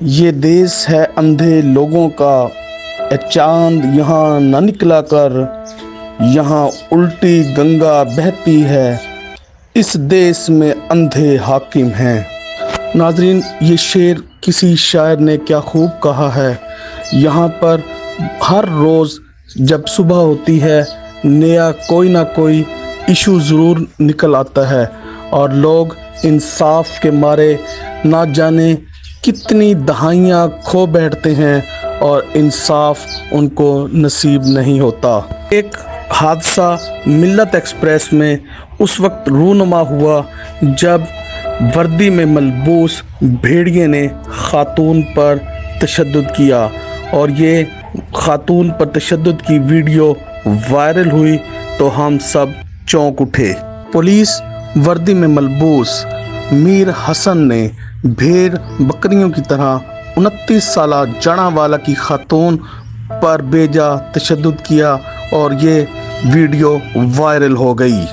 یہ دیس ہے اندھے لوگوں کا، اے چاند یہاں نہ نکلا کر، یہاں الٹی گنگا بہتی ہے، اس دیس میں اندھے حاکم ہیں۔ ناظرین، یہ شعر کسی شاعر نے کیا خوب کہا ہے۔ یہاں پر ہر روز جب صبح ہوتی ہے نیا کوئی نہ کوئی ایشو ضرور نکل آتا ہے، اور لوگ انصاف کے مارے نہ جانے کتنی دہائیاں کھو بیٹھتے ہیں اور انصاف ان کو نصیب نہیں ہوتا۔ ایک حادثہ ملت ایکسپریس میں اس وقت رونما ہوا جب وردی میں ملبوس بھیڑیے نے خاتون پر تشدد کیا، اور یہ خاتون پر تشدد کی ویڈیو وائرل ہوئی تو ہم سب چونک اٹھے۔ پولیس وردی میں ملبوس میر حسن نے بھیڑ بکریوں کی طرح 29 سالہ جڑاوالا کی خاتون پر بے جا تشدد کیا، اور یہ ویڈیو وائرل ہو گئی۔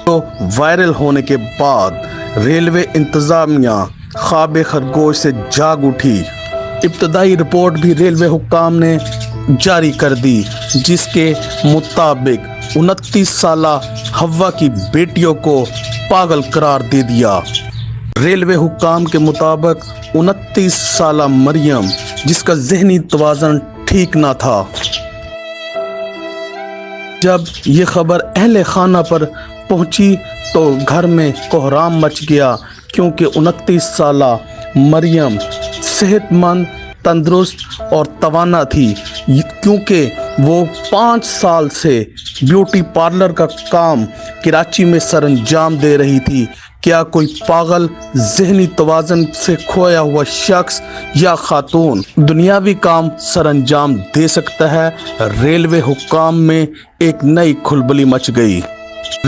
تو وائرل ہونے کے بعد ریلوے انتظامیہ خواب خرگوش سے جاگ اٹھی۔ ابتدائی رپورٹ بھی ریلوے حکام نے جاری کر دی، جس کے مطابق 29 سالہ ہوا کی بیٹیوں کو پاگل قرار دے دیا۔ ریلوے حکام کے مطابق 29 سالہ مریم، جس کا ذہنی توازن ٹھیک نہ تھا۔ جب یہ خبر اہل خانہ پر پہنچی تو گھر میں کوہرام مچ گیا، کیونکہ 29 سالہ مریم صحت مند، تندرست اور توانا تھی، کیونکہ وہ 5 سال سے بیوٹی پارلر کا کام کراچی میں سر انجام دے رہی تھی۔ کیا کوئی پاگل، ذہنی توازن سے کھویا ہوا شخص یا خاتون دنیاوی کام سر انجام دے سکتا ہے؟ ریلوے حکام میں ایک نئی کھلبلی مچ گئی۔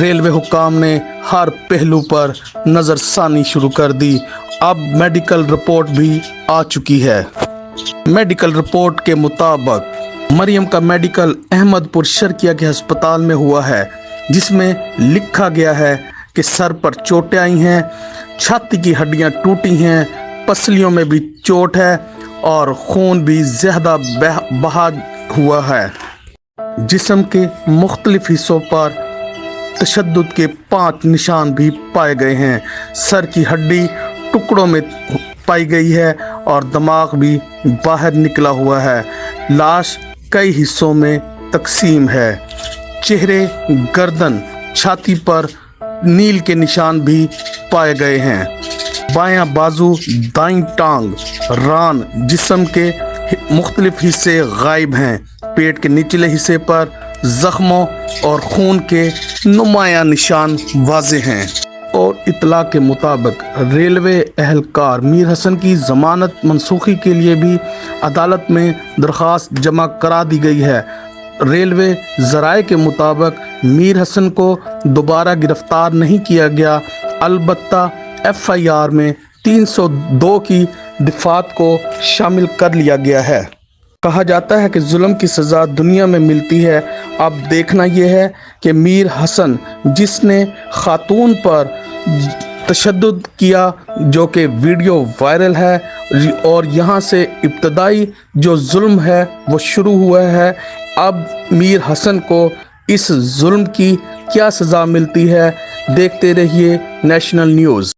ریلوے حکام نے ہر پہلو پر نظر ثانی شروع کر دی۔ اب میڈیکل رپورٹ بھی آ چکی ہے۔ میڈیکل رپورٹ کے مطابق مریم کا میڈیکل احمد پور شرقیہ کے ہسپتال میں ہوا ہے، جس میں لکھا گیا ہے کہ سر پر چوٹیں آئی ہیں، چھاتی کی ہڈیاں ٹوٹی ہیں، پسلیوں میں بھی چوٹ ہے، اور خون بھی زیادہ بہا ہوا ہے۔ جسم کے مختلف حصوں پر تشدد کے 5 نشان بھی پائے گئے ہیں۔ سر کی ہڈی ٹکڑوں میں پائی گئی ہے اور دماغ بھی باہر نکلا ہوا ہے۔ لاش کئی حصوں میں تقسیم ہے۔ چہرے، گردن، چھاتی پر نیل کے نشان بھی پائے گئے ہیں۔ بایاں بازو، دائیں ٹانگ، ران، جسم کے مختلف حصے غائب ہیں۔ پیٹ کے نچلے حصے پر زخموں اور خون کے نمایاں نشان واضح ہیں۔ اور اطلاع کے مطابق ریلوے اہلکار میر حسن کی ضمانت منسوخی کے لیے بھی عدالت میں درخواست جمع کرا دی گئی ہے۔ ریلوے ذرائع کے مطابق میر حسن کو دوبارہ گرفتار نہیں کیا گیا، البتہ FIR میں 302 کی دفعات کو شامل کر لیا گیا ہے۔ کہا جاتا ہے کہ ظلم کی سزا دنیا میں ملتی ہے۔ اب دیکھنا یہ ہے کہ میر حسن، جس نے خاتون پر تشدد کیا، جو کہ ویڈیو وائرل ہے، اور یہاں سے ابتدائی جو ظلم ہے وہ شروع ہوا ہے، اب میر حسن کو اس ظلم کی کیا سزا ملتی ہے۔ دیکھتے رہیے نیشنل نیوز۔